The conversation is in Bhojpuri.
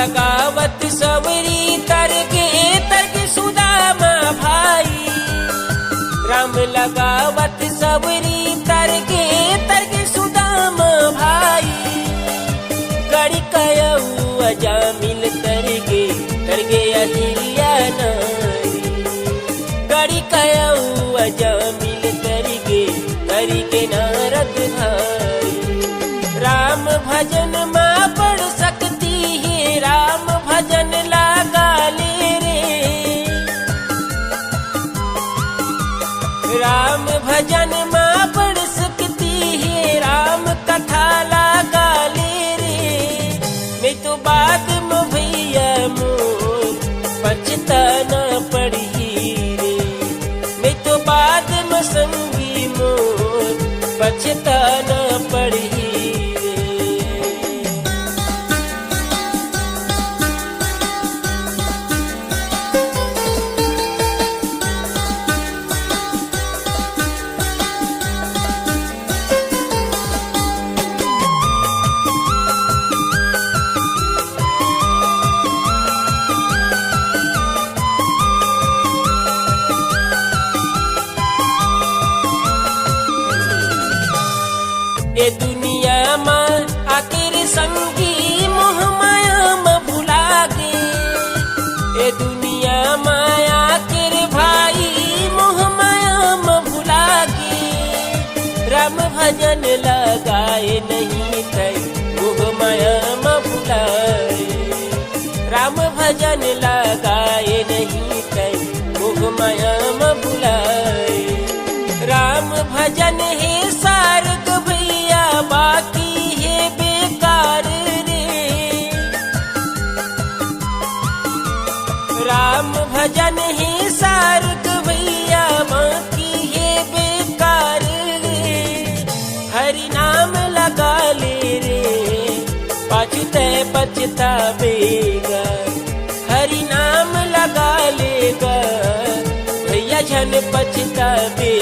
लगावत सवरी तर्क सुदामा भाई। राम लगावत सवरी तर्क सुदामा भाई। गड़ी कयऊ अजामिल तरगे अहिल्या नारी। गड़ी कयऊ अजामिल तरगे नारद भाई। राम भजन माँ पढ़ सकती है, राम भजन लगा ले रे। राम भजन माँ पढ़ सकती है, राम कथा लगा ले रे। मैं तो बाद में भैया मोर पछताना पड़ी रे। मैं तो बाद में संगी मोर पछताना पड़ी। ए दुनिया में आखिर संगी मोह माया में भुला गे। ए दुनिया में आखिर भाई मोह माया में भुला गे। राम भजन लगाए नहीं तय मोह माया में भुलाए। राम भजन लगाए नहीं तय मोह माया में भुलाए। राम भजन है सारग बाकी है बेकार रे। राम भजन ही सारग भैया बाकी है बेकार रे। हरि नाम लगा ले रे पछते पछतावेगा। हरि नाम लगा लेगा भैया झन पछतावे।